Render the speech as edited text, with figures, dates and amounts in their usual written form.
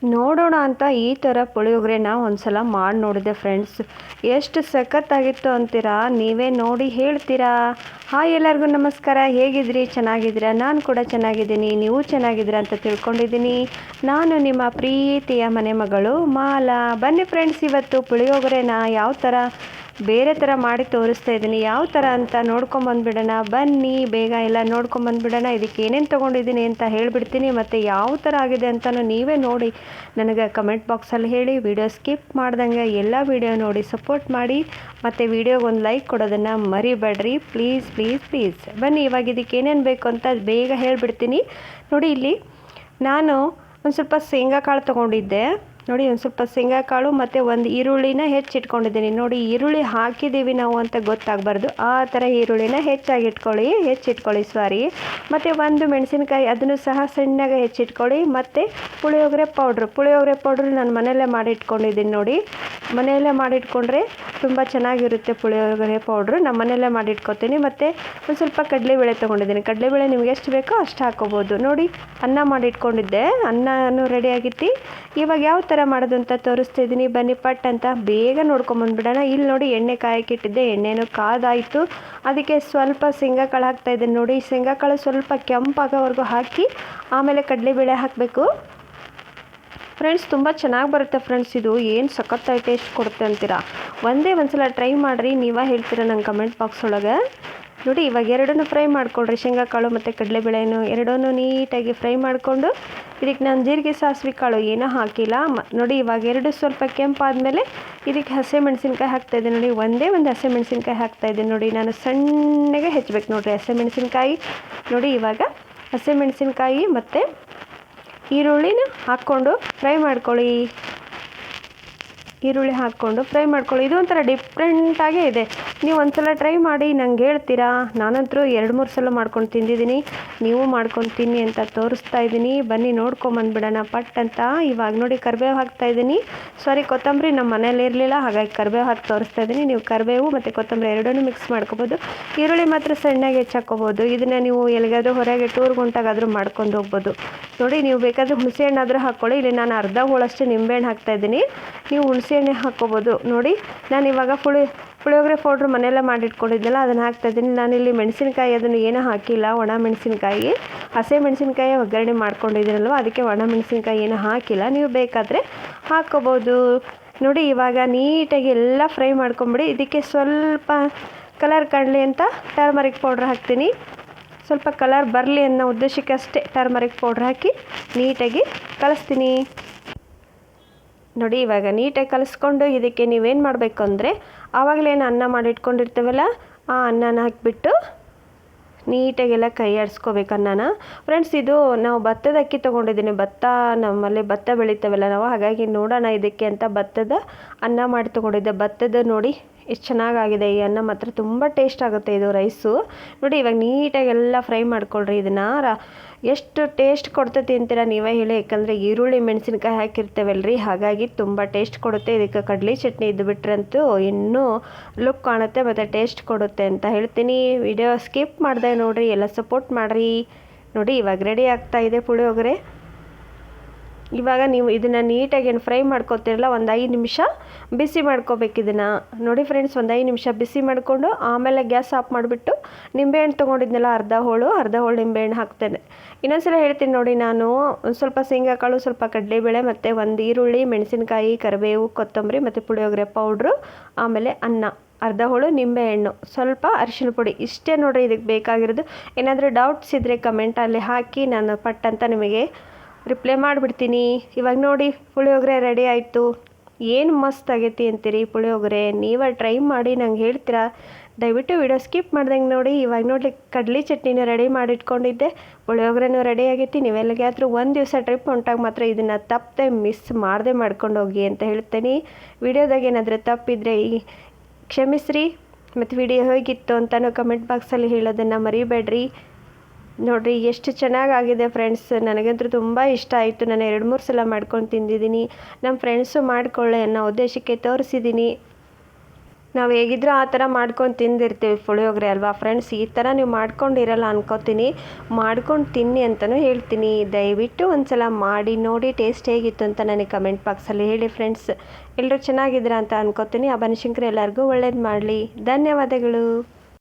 ನೋಡೋಣ ಅಂತ ಈ ಥರ ಪುಳಿಯೋಗರೆನ ಒಂದು ಸಲ ಮಾಡಿ ನೋಡಿದೆ ಫ್ರೆಂಡ್ಸ್. ಎಷ್ಟು ಸಖತ್ತಾಗಿತ್ತು ಅಂತೀರಾ? ನೀವೇ ನೋಡಿ ಹೇಳ್ತೀರಾ. ಹಾಯ್ ಎಲ್ಲರಿಗೂ ನಮಸ್ಕಾರ. ಹೇಗಿದ್ರಿ? ಚೆನ್ನಾಗಿದ್ದೀರಾ? ನಾನು ಕೂಡ ಚೆನ್ನಾಗಿದ್ದೀನಿ. ನೀವು ಚೆನ್ನಾಗಿದ್ದೀರಾ ಅಂತ ತಿಳ್ಕೊಂಡಿದ್ದೀನಿ. ನಾನು ನಿಮ್ಮ ಪ್ರೀತಿಯ ಮನೆ ಮಗಳು ಮಾಲಾ. ಬನ್ನಿ ಫ್ರೆಂಡ್ಸ್, ಇವತ್ತು ಪುಳಿಯೋಗರೆನ ಯಾವ ಥರ ಬೇರೆ ಥರ ಮಾಡಿ ತೋರಿಸ್ತಾ ಇದ್ದೀನಿ. ಯಾವ ಥರ ಅಂತ ನೋಡ್ಕೊಂಬಂದುಬಿಡೋಣ ಬನ್ನಿ. ಬೇಗ ಎಲ್ಲ ನೋಡ್ಕೊಂಬಂದುಬಿಡೋಣ. ಇದಕ್ಕೆ ಏನೇನು ತೊಗೊಂಡಿದ್ದೀನಿ ಅಂತ ಹೇಳಿಬಿಡ್ತೀನಿ. ಮತ್ತು ಯಾವ ಥರ ಆಗಿದೆ ಅಂತಲೂ ನೀವೇ ನೋಡಿ ನನಗೆ ಕಮೆಂಟ್ ಬಾಕ್ಸಲ್ಲಿ ಹೇಳಿ. ವಿಡಿಯೋ ಸ್ಕಿಪ್ ಮಾಡ್ದಂಗೆ ಎಲ್ಲ ವಿಡಿಯೋ ನೋಡಿ ಸಪೋರ್ಟ್ ಮಾಡಿ. ಮತ್ತು ವಿಡಿಯೋಗೆ ಒಂದು ಲೈಕ್ ಕೊಡೋದನ್ನು ಮರಿಬೇಡ್ರಿ ಪ್ಲೀಸ್ ಪ್ಲೀಸ್ ಪ್ಲೀಸ್. ಬನ್ನಿ, ಇವಾಗ ಇದಕ್ಕೆ ಏನೇನು ಬೇಕು ಅಂತ ಬೇಗ ಹೇಳಿಬಿಡ್ತೀನಿ. ನೋಡಿ, ಇಲ್ಲಿ ನಾನು ಒಂದು ಸ್ವಲ್ಪ ಶೇಂಗಾ ಕಾಳು ತೊಗೊಂಡಿದ್ದೆ. ನೋಡಿ, ಒಂದು ಸ್ವಲ್ಪ ಶೇಂಗಾ ಕಾಳು ಮತ್ತು ಒಂದು ಈರುಳ್ಳಿನ ಹೆಚ್ಚಿಟ್ಕೊಂಡಿದ್ದೀನಿ. ನೋಡಿ, ಈರುಳ್ಳಿ ಹಾಕಿದ್ದೀವಿ ನಾವು ಅಂತ ಗೊತ್ತಾಗಬಾರ್ದು, ಆ ಥರ ಈರುಳ್ಳಿನ ಹೆಚ್ಚಿಟ್ಕೊಳ್ಳಿ ಸಾರಿ. ಮತ್ತು ಒಂದು ಮೆಣಸಿನ್ಕಾಯಿ, ಅದನ್ನು ಸಹ ಸಣ್ಣಗೆ ಹೆಚ್ಚಿಟ್ಕೊಳ್ಳಿ. ಮತ್ತು ಪುಳಿಯೋಗರೆ ಪೌಡ್ರು ನಾನು ಮನೆಯಲ್ಲೇ ಮಾಡಿಟ್ಕೊಂಡಿದ್ದೀನಿ. ನೋಡಿ, ಮನೆಯಲ್ಲೇ ಮಾಡಿಟ್ಕೊಂಡ್ರೆ ತುಂಬ ಚೆನ್ನಾಗಿರುತ್ತೆ ಪುಳಿಯೋಗರೆ ಪೌಡ್ರು. ನಾನು ಮನೆಯಲ್ಲೇ ಮಾಡಿಟ್ಕೊತೀನಿ. ಮತ್ತು ಒಂದು ಸ್ವಲ್ಪ ಕಡಲೆಬೇಳೆ ತೊಗೊಂಡಿದ್ದೀನಿ. ಕಡಲೆಬೇಳೆ ನಿಮ್ಗೆ ಎಷ್ಟು ಬೇಕೋ ಅಷ್ಟು ಹಾಕೋಬೋದು. ನೋಡಿ, ಅನ್ನ ಮಾಡಿಟ್ಕೊಂಡಿದ್ದೆ, ಅನ್ನನೂ ರೆಡಿಯಾಗಿತ್ತು. ಇವಾಗ ಯಾವ ಥರ ಮಾಡೋದು ಅಂತ ತೋರಿಸ್ತಾ ಇದ್ದೀನಿ. ಬನ್ನಿ ಪಟ್ ಅಂತ ಬೇಗ ನೋಡ್ಕೊಂಬಂದುಬಿಡೋಣ. ಇಲ್ಲಿ ನೋಡಿ, ಎಣ್ಣೆ ಕಾಯಕ್ಕಿಟ್ಟಿದ್ದೆ, ಎಣ್ಣೆನೂ ಕಾದಾಯಿತು. ಅದಕ್ಕೆ ಸ್ವಲ್ಪ ಶೇಂಗಾ ಕಾಳು ಹಾಕ್ತಾಯಿದ್ದೀನಿ. ನೋಡಿ, ಶೇಂಗಾ ಕಾಳು ಸ್ವಲ್ಪ ಕೆಂಪಾಗೋವರೆಗೂ ಹಾಕಿ ಆಮೇಲೆ ಕಡಲೆಬೇಳೆ ಹಾಕಬೇಕು ಫ್ರೆಂಡ್ಸ್. ತುಂಬ ಚೆನ್ನಾಗಿ ಬರುತ್ತೆ ಫ್ರೆಂಡ್ಸ್. ಇದು ಏನು ಸಖತ್ತಾಗಿ ಟೇಸ್ಟ್ ಕೊಡುತ್ತೆ ಅಂತೀರಾ? ಒಂದೇ ಒಂದು ಸಲ ಟ್ರೈ ಮಾಡಿರಿ, ನೀವೇ ಹೇಳ್ತೀರಾ ನಂಗೆ ಕಮೆಂಟ್ ಬಾಕ್ಸ್ ಒಳಗೆ. ನೋಡಿ, ಇವಾಗ ಎರಡನ್ನೂ ಫ್ರೈ ಮಾಡ್ಕೊಳ್ರಿ. ಶೇಂಗಾ ಕಾಳು ಮತ್ತು ಕಡಲೆಬೇಳೆನೂ ಎರಡನ್ನೂ ನೀಟಾಗಿ ಫ್ರೈ ಮಾಡಿಕೊಂಡು ಇದಕ್ಕೆ ನಾನು ಜೀರಿಗೆ ಸಾಸಿವೆ ಕಾಳು ಏನೂ ಹಾಕಿಲ್ಲ. ನೋಡಿ, ಇವಾಗ ಎರಡು ಸ್ವಲ್ಪ ಕೆಂಪಾದಮೇಲೆ ಇದಕ್ಕೆ ಹಸಿಮೆಣ್ಸಿನ್ಕಾಯಿ ಹಾಕ್ತಾಯಿದ್ದೀನಿ. ನೋಡಿ, ಒಂದೇ ಒಂದು ಹಸಿಮೆಣ್ಸಿನ್ಕಾಯಿ ಹಾಕ್ತಾಯಿದ್ದೀನಿ. ನೋಡಿ, ನಾನು ಸಣ್ಣಗೆ ಹೆಚ್ಚಬೇಕು ನೋಡಿರಿ ಹಸಿಮೆಣ್ಸಿನ್ಕಾಯಿ. ನೋಡಿ, ಇವಾಗ ಹಸಿಮೆಣ್ಸಿನ್ಕಾಯಿ ಮತ್ತು ಈರುಳ್ಳಿನ ಹಾಕ್ಕೊಂಡು ಫ್ರೈ ಮಾಡ್ಕೊಳ್ಳಿ. ಇದು ಒಂಥರ ಡಿಫ್ರೆಂಟಾಗೇ ಇದೆ. ನೀವು ಒಂದು ಸಲ ಟ್ರೈ ಮಾಡಿ ನಂಗೆ ಹೇಳ್ತೀರಾ. ನಾನಂತರೂ 2-3 ಸಲ ಮಾಡ್ಕೊಂಡು ತಿಂದಿದ್ದೀನಿ. ನೀವು ಮಾಡ್ಕೊಂಡು ತಿನ್ನಿ ಅಂತ ತೋರಿಸ್ತಾ ಇದ್ದೀನಿ. ಬನ್ನಿ ನೋಡ್ಕೊಂಬಂದುಬಿಡೋಣ ಪಟ್ ಅಂತ. ಇವಾಗ ನೋಡಿ, ಕರಿಬೇವು ಹಾಕ್ತಾಯಿದ್ದೀನಿ. ಸಾರಿ, ಕೊತ್ತಂಬರಿ ನಮ್ಮ ಮನೇಲಿ ಇರಲಿಲ್ಲ, ಹಾಗಾಗಿ ಕರಿಬೇವು ಹಾಕಿ ತೋರಿಸ್ತಾ ಇದ್ದೀನಿ. ನೀವು ಕರಿಬೇವು ಮತ್ತು ಕೊತ್ತಂಬರಿ ಎರಡನ್ನೂ ಮಿಕ್ಸ್ ಮಾಡ್ಕೊಬೋದು. ಈರುಳ್ಳಿ ಮಾತ್ರ ಸಣ್ಣಗೆ ಹೆಚ್ಚಾಕೋಬೋದು. ಇದನ್ನು ನೀವು ಎಲ್ಲಿಗಾದರೂ ಹೊರಗೆ ಟೂರ್ಗೆ ಹೊಂಟಾಗಾದರೂ ಮಾಡ್ಕೊಂಡು ಹೋಗ್ಬೋದು. ನೋಡಿ, ನೀವು ಬೇಕಾದರೆ ಹುಣಸೆಹಣ್ಣಾದರೂ ಹಾಕ್ಕೊಳ್ಳಿ. ಇಲ್ಲಿ ನಾನು ಅರ್ಧ ಹೋಳಷ್ಟು ನಿಂಬೆಹಣ್ಣು ಹಾಕ್ತಾಯಿದ್ದೀನಿ. ನೀವು ಹುಣಸೆಹಣ್ಣೆ ಹಾಕ್ಕೋಬೋದು. ನೋಡಿ, ನಾನು ಇವಾಗ ಪುಳಿಯೋಗರೆ ಪೌಡ್ರ್ ಮನೆಯಲ್ಲೇ ಮಾಡಿಟ್ಕೊಂಡಿದ್ದೆನಲ್ಲ ಅದನ್ನು ಹಾಕ್ತಾಯಿದ್ದೀನಿ. ನಾನಿಲ್ಲಿ ಮೆಣಸಿನ್ಕಾಯಿ ಅದನ್ನು ಏನೂ ಹಾಕಿಲ್ಲ, ಒಣ ಮೆಣಸಿನ್ಕಾಯಿ. ಹಸಿ ಮೆಣಸಿನ್ಕಾಯಿ ಒಗ್ಗರಣೆ ಮಾಡ್ಕೊಂಡಿದ್ದೀನಲ್ವ, ಅದಕ್ಕೆ ಒಣ ಮೆಣಸಿನ್ಕಾಯಿ ಏನೂ ಹಾಕಿಲ್ಲ. ನೀವು ಬೇಕಾದರೆ ಹಾಕ್ಕೋಬೋದು. ನೋಡಿ, ಇವಾಗ ನೀಟಾಗಿ ಎಲ್ಲ ಫ್ರೈ ಮಾಡ್ಕೊಂಬಿಡಿ. ಇದಕ್ಕೆ ಸ್ವಲ್ಪ ಕಲರ್ ಕಾಣಲಿ ಅಂತ ಟರ್ಮರಿಕ್ ಪೌಡ್ರ್ ಹಾಕ್ತೀನಿ. ಸ್ವಲ್ಪ ಕಲರ್ ಬರಲಿ ಅನ್ನೋ ಉದ್ದೇಶಕ್ಕಷ್ಟೇ ಟರ್ಮರಿಕ್ ಪೌಡ್ರ್ ಹಾಕಿ ನೀಟಾಗಿ ಕಲಿಸ್ತೀನಿ. ನೋಡಿ, ಇವಾಗ ನೀಟಾಗಿ ಕಲಿಸ್ಕೊಂಡು ಇದಕ್ಕೆ ನೀವೇನು ಮಾಡಬೇಕು ಅಂದರೆ, ಆವಾಗಲೇನು ಅನ್ನ ಮಾಡಿಟ್ಕೊಂಡಿರ್ತೀವಲ್ಲ ಆ ಅನ್ನನ ಹಾಕಿಬಿಟ್ಟು ನೀಟಾಗೆಲ್ಲ ಕೈ ಆಡಿಸ್ಕೋಬೇಕು ಅನ್ನನ. ಫ್ರೆಂಡ್ಸ್, ಇದು ನಾವು ಭತ್ತದ ಅಕ್ಕಿ ತೊಗೊಂಡಿದ್ದೀನಿ. ನಮ್ಮಲ್ಲಿ ಭತ್ತ ಬೆಳಿತೇವಲ್ಲ ನಾವು, ಹಾಗಾಗಿ ನೋಡೋಣ ಇದಕ್ಕೆ ಅಂತ ಭತ್ತದ ಅನ್ನ ಮಾಡಿ ತೊಗೊಂಡಿದ್ದೆ. ಭತ್ತದ ನೋಡಿ ಎಷ್ಟು ಚೆನ್ನಾಗಾಗಿದೆ. ಈ ಅನ್ನ ಮಾತ್ರ ತುಂಬ ಟೇಸ್ಟ್ ಆಗುತ್ತೆ ಇದು ರೈಸು. ನೋಡಿ, ಇವಾಗ ನೀಟಾಗಿ ಎಲ್ಲ ಫ್ರೈ ಮಾಡ್ಕೊಳ್ರಿ. ಇದನ್ನು ಎಷ್ಟು ಟೇಸ್ಟ್ ಕೊಡ್ತೈತಿ ಅಂತೀರ ನೀವೇ ಹೇಳಿ. ಯಾಕಂದರೆ ಈರುಳ್ಳಿ ಮೆಣಸಿನ್ಕಾಯಿ ಹಾಕಿರ್ತೇವಲ್ರಿ, ಹಾಗಾಗಿ ತುಂಬ ಟೇಸ್ಟ್ ಕೊಡುತ್ತೆ. ಇದಕ್ಕೆ ಕಡಲೆ ಚಟ್ನಿ ಇದ್ದು ಬಿಟ್ರಂತೂ ಇನ್ನೂ ಲುಕ್ ಕಾಣುತ್ತೆ ಮತ್ತು ಟೇಸ್ಟ್ ಕೊಡುತ್ತೆ ಅಂತ ಹೇಳ್ತೀನಿ. ವಿಡಿಯೋ ಸ್ಕಿಪ್ ಮಾಡಿದೆ ನೋಡಿರಿ, ಎಲ್ಲ ಸಪೋರ್ಟ್ ಮಾಡಿರಿ. ನೋಡಿ, ಇವಾಗ ರೆಡಿ ಆಗ್ತಾಯಿದೆ ಪುಳಿಯೋಗರೆ. ಇವಾಗ ನೀವು ಇದನ್ನು ನೀಟಾಗಿ ಏನು ಫ್ರೈ ಮಾಡ್ಕೊತಿರಲ್ಲ, ಒಂದು 5 ನಿಮಿಷ ಬಿಸಿ ಮಾಡ್ಕೋಬೇಕು ಇದನ್ನು. ನೋಡಿ ಫ್ರೆಂಡ್ಸ್, ಒಂದು 5 ನಿಮಿಷ ಬಿಸಿ ಮಾಡಿಕೊಂಡು ಆಮೇಲೆ ಗ್ಯಾಸ್ ಆಫ್ ಮಾಡಿಬಿಟ್ಟು ನಿಂಬೆಹಣ್ಣು ತೊಗೊಂಡಿದ್ನಲ್ಲ ಅರ್ಧ ಹೋಳು ನಿಂಬೆಹಣ್ಣು ಹಾಕ್ತೇನೆ. ಇನ್ನೊಂದ್ಸಲ ಹೇಳ್ತೀನಿ ನೋಡಿ, ನಾನು ಒಂದು ಸ್ವಲ್ಪ ಶೇಂಗಾ ಕಾಳು, ಸ್ವಲ್ಪ ಕಡಲೆಬೇಳೆ ಮತ್ತು ಒಂದು ಈರುಳ್ಳಿ, ಮೆಣಸಿನ್ಕಾಯಿ, ಕರಿಬೇವು, ಕೊತ್ತಂಬರಿ ಮತ್ತು ಪುಳಿಯೋಗರೆ ಪೌಡ್ರು, ಆಮೇಲೆ ಅನ್ನ, ಅರ್ಧ ಹೋಳು ನಿಂಬೆಹಣ್ಣು, ಸ್ವಲ್ಪ ಅರಿಶಿಣ ಪುಡಿ, ಇಷ್ಟೇ ನೋಡಿರಿ ಇದಕ್ಕೆ ಬೇಕಾಗಿರೋದು. ಏನಾದರೂ ಡೌಟ್ಸ್ ಇದ್ದರೆ ಕಮೆಂಟಲ್ಲಿ ಹಾಕಿ, ನಾನು ಪಟ್ ಅಂತ ನಿಮಗೆ ರಿಪ್ಲೈ ಮಾಡಿಬಿಡ್ತೀನಿ. ಇವಾಗ ನೋಡಿ, ಪುಳಿಯೋಗರೆ ರೆಡಿ ಆಯಿತು. ಏನು ಮಸ್ತ್ ಆಗೈತಿ ಅಂತೀರಿ ಪುಳಿಯೋಗರೆ. ನೀವೇ ಟ್ರೈ ಮಾಡಿ ನಂಗೆ ಹೇಳ್ತೀರಾ. ದಯವಿಟ್ಟು ವಿಡಿಯೋ ಸ್ಕಿಪ್ ಮಾಡ್ದಂಗೆ ನೋಡಿ. ಇವಾಗ ನೋಡಿ, ಕಡಲೆ ಚಟ್ನಿನ ರೆಡಿ ಮಾಡಿಟ್ಕೊಂಡಿದ್ದೆ, ಪುಳಿಯೋಗರೆನೂ ರೆಡಿ ಆಗೈತಿ. ನೀವೆಲ್ಲಿಗಾದರೂ ಒಂದು ದಿವಸ ಟ್ರಿಪ್ ಹೊಂಟಾಗ ಮಾತ್ರ ಇದನ್ನು ತಪ್ಪದೆ ಮಿಸ್ ಮಾಡದೆ ಮಾಡ್ಕೊಂಡು ಹೋಗಿ ಅಂತ ಹೇಳ್ತೀನಿ. ವಿಡಿಯೋದಾಗ ಏನಾದರೂ ತಪ್ಪಿದರೆ ಕ್ಷಮಿಸ್ರಿ. ಮತ್ತು ವಿಡಿಯೋ ಹೇಗಿತ್ತು ಅಂತಲೂ ಕಮೆಂಟ್ ಬಾಕ್ಸಲ್ಲಿ ಹೇಳೋದನ್ನು ಮರಿಬೇಡ್ರಿ. ನೋಡಿರಿ ಎಷ್ಟು ಚೆನ್ನಾಗಾಗಿದೆ ಫ್ರೆಂಡ್ಸ್. ನನಗಂತೂ ತುಂಬ ಇಷ್ಟ ಆಯಿತು. ನಾನು 2-3 ಸಲ ಮಾಡ್ಕೊಂಡು ತಿಂದಿದ್ದೀನಿ. ನಮ್ಮ ಫ್ರೆಂಡ್ಸು ಮಾಡ್ಕೊಳ್ಳಿ ಅನ್ನೋ ಉದ್ದೇಶಕ್ಕೆ ತೋರಿಸಿದ್ದೀನಿ. ನಾವು ಹೇಗಿದ್ರೂ ಆ ಥರ ಮಾಡ್ಕೊಂಡು ತಿಂದಿರ್ತೀವಿ ಪುಳಿಯೋಗರೆ ಅಲ್ವಾ ಫ್ರೆಂಡ್ಸ್. ಈ ಥರ ನೀವು ಮಾಡ್ಕೊಂಡಿರಲ್ಲ ಅನ್ಕೋತೀನಿ, ಮಾಡ್ಕೊಂಡು ತಿನ್ನಿ ಅಂತಲೂ ಹೇಳ್ತೀನಿ. ದಯವಿಟ್ಟು ಒಂದ್ಸಲ ಮಾಡಿ ನೋಡಿ ಟೇಸ್ಟ್ ಹೇಗಿತ್ತು ಅಂತ ನನಗೆ ಕಮೆಂಟ್ ಬಾಕ್ಸಲ್ಲಿ ಹೇಳಿ ಫ್ರೆಂಡ್ಸ್. ಎಲ್ಲರೂ ಚೆನ್ನಾಗಿದ್ದೀರಾ ಅಂತ ಅನ್ಕೋತೀನಿ. ಆ ಬನಶಂಕರಿ ಎಲ್ಲರಿಗೂ ಒಳ್ಳೇದು ಮಾಡಲಿ. ಧನ್ಯವಾದಗಳು.